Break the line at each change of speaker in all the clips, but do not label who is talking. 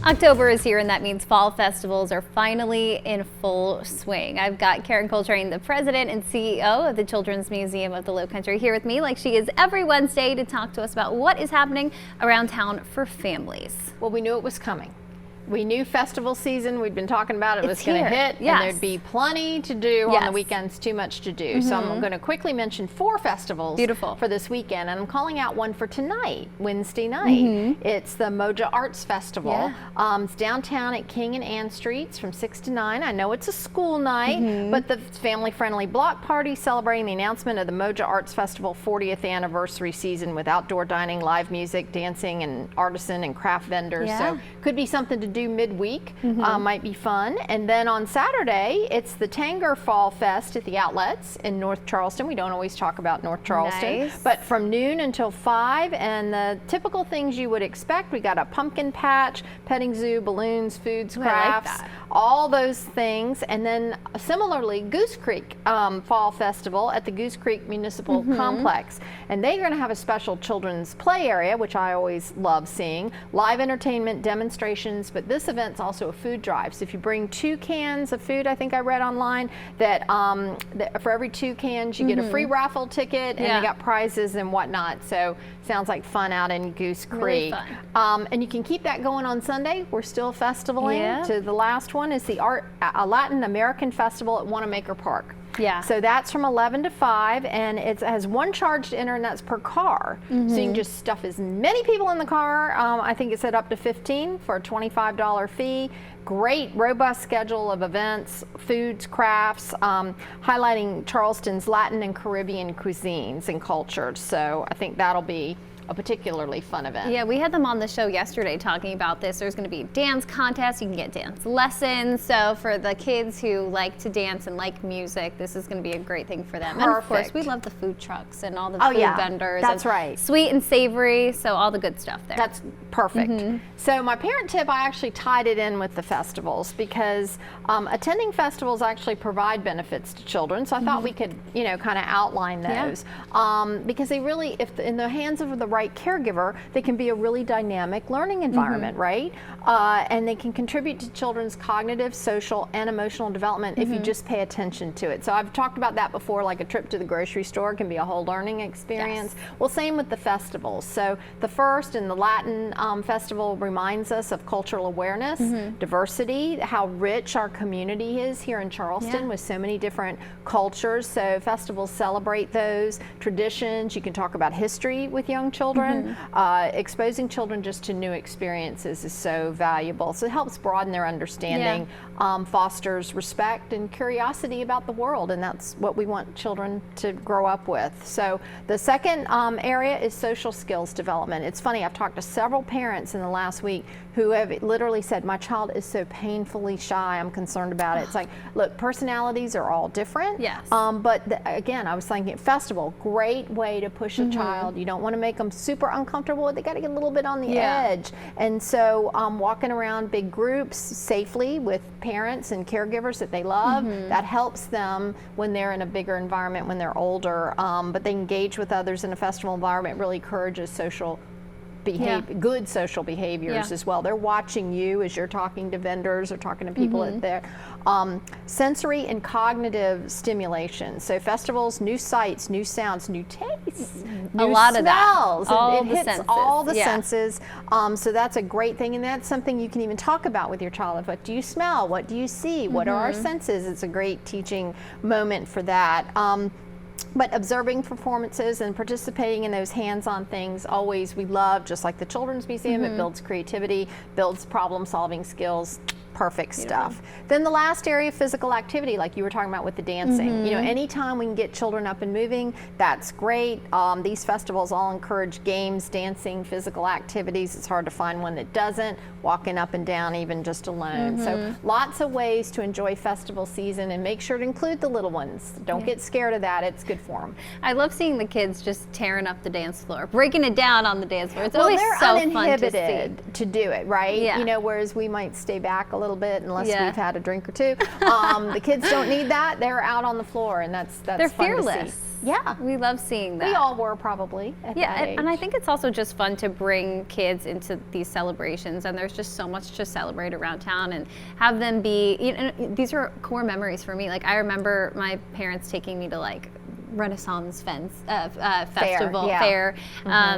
October is here, and that means fall festivals are finally in full swing. I've got Karen Coltrane, the president and CEO of the Children's Museum of the Lowcountry, here with me like she is every Wednesday to talk to us about what is happening around town for families.
Well, we knew it was coming. We knew festival season, we'd been talking about it, was going to hit,
yes.
and there'd be plenty to do on the weekends, too much to do. So I'm going to quickly mention 4 festivals for this weekend, and I'm calling out one for tonight, Wednesday night. It's the Moja Arts Festival. It's downtown at King and Ann Streets from 6 to 9. I know it's a school night, but the family-friendly block party celebrating the announcement of the Moja Arts Festival 40th anniversary season with outdoor dining, live music, dancing, and artisan and craft vendors. So could be something to do midweek, might be fun. And then on Saturday, it's the Tanger Fall Fest at the Outlets in North Charleston. We don't always talk about North Charleston, but from noon until 5, and the typical things you would expect. We got a pumpkin patch, petting zoo, balloons, foods, crafts, all those things. And then similarly, Goose Creek Fall Festival at the Goose Creek Municipal Complex. And they're going to have a special children's play area, which I always love seeing, live entertainment, demonstrations, but this event's also a food drive. So if you bring 2 cans of food, I think I read online that, for every 2 cans you get a free raffle ticket, and they got prizes and whatnot. So sounds like fun out in Goose Creek.
Really fun.
And you can keep that going on Sunday. We're still festivaling. To the last one is the Latin American Festival at Wanamaker Park. So that's from 11 to 5, and it has 1 charge to enter, and that's per car. So you can just stuff as many people in the car. I think it's at up to 15 for a $25 fee. Great, robust schedule of events, foods, crafts, highlighting Charleston's Latin and Caribbean cuisines and cultures. So I think that'll be a particularly fun event.
Yeah, we had them on the show yesterday talking about this. There's going to be a dance contest. You can get dance lessons. So for the kids who like to dance and like music, this is going to be a great thing for them. And of course, we love the food trucks and all the food vendors.
That's right.
Sweet and savory, so all the good stuff there.
That's perfect. So my parent tip, I actually tied it in with the festivals because attending festivals actually provide benefits to children. So I thought we could, you know, kind of outline those because they really, if in the hands of the right caregiver, they can be a really dynamic learning environment, right? And they can contribute to children's cognitive, social, and emotional development if you just pay attention to it. So I've talked about that before, like a trip to the grocery store can be a whole learning experience. Well, same with the festivals. So the first and the Latin Festival reminds us of cultural awareness, diversity, how rich our community is here in Charleston with so many different cultures. So festivals celebrate those traditions. You can talk about history with young children. Exposing children just to new experiences is so valuable. So it helps broaden their understanding, fosters respect and curiosity about the world, and that's what we want children to grow up with. So the second area is social skills development. It's funny, I've talked to several parents in the last week who have literally said, my child is so painfully shy, I'm concerned about it. It's like, look, personalities are all different. But again, I was thinking festival, great way to push a child. You don't want to make them super uncomfortable. They got to get a little bit on the edge. And so walking around big groups safely with parents and caregivers that they love, that helps them when they're in a bigger environment, when they're older. But they engage with others in a festival environment, really encourages social good social behaviors as well. They're watching you as you're talking to vendors or talking to people at there. Sensory and cognitive stimulation. So festivals, new sights, new sounds, new tastes, new
lot of
smells.
that. All
it
the
hits
senses.
all the senses. So that's a great thing, and that's something you can even talk about with your child. What do you smell? What do you see? What are our senses? It's a great teaching moment for that. But observing performances and participating in those hands-on things, always we love, just like the Children's Museum, it builds creativity, builds problem-solving skills. Perfect stuff. Then the last area, physical activity, like you were talking about with the dancing. You know, anytime we can get children up and moving, that's great. These festivals all encourage games, dancing, physical activities. It's hard to find one that doesn't. Walking up and down even just alone. So lots of ways to enjoy festival season, and make sure to include the little ones. Don't get scared of that. It's good for them.
I love seeing the kids just tearing up the dance floor, breaking it down on the dance floor. It's
well,
always
they're
so
uninhibited
fun to see.
to do it, right? You know, whereas we might stay back a little bit unless
Yeah.
we've had a drink or two. The kids don't need that. They're out on the floor, and that's
They're
fun to see.
fearless.
Yeah.
We love seeing that.
We all were probably at
Yeah,
that age.
and I think it's also just fun to bring kids into these celebrations, and there's just so much to celebrate around town and have them be, you know, these are core memories for me. Like, I remember my parents taking me to like Renaissance festival
yeah.
fair,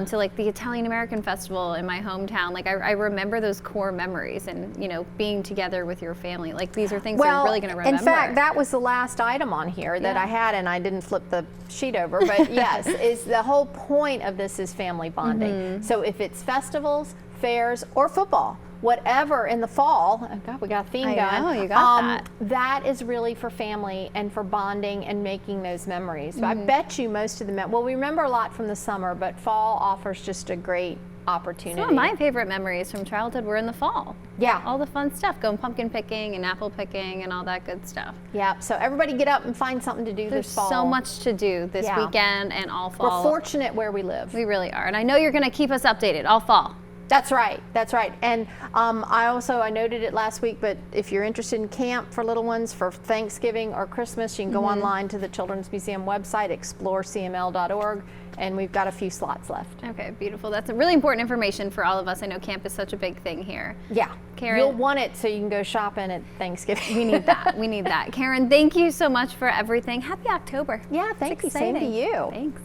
to like the Italian American festival in my hometown. Like, I remember those core memories, and you know, being together with your family. Like, these are things I'm really going to remember.
In fact, that was the last item on here that
Yeah.
I had, and I didn't flip the sheet over. But yes, is the whole point of this is family bonding. So if it's festivals, fairs, or football, whatever in the fall, oh God, we got a theme
I
going.
know, you got that.
That is really for family and for bonding and making those memories. I bet you most of well, we remember a lot from the summer, but fall offers just a great opportunity.
Some of my favorite memories from childhood were in the fall.
Yeah.
All the fun stuff, going pumpkin picking and apple picking and all that good stuff.
Yeah, so everybody get up and find something to do
There's
this fall.
so much to do this
Yeah.
weekend and all
We're
fall.
fortunate where we live.
We really are. And I know you're going to keep us updated all fall.
That's right. That's right. And I noted it last week, but if you're interested in camp for little ones for Thanksgiving or Christmas, you can go online to the Children's Museum website, explorecml.org, and we've got a few slots left.
Okay, beautiful. That's really important information for all of us. I know camp is such a big thing here.
Yeah.
Karen-
You'll want it so you can go shopping at Thanksgiving.
We need that. We need that. Karen, thank you so much for everything. Happy October.
Yeah, thank
It's
you. Same to
exciting.
you.
Thanks.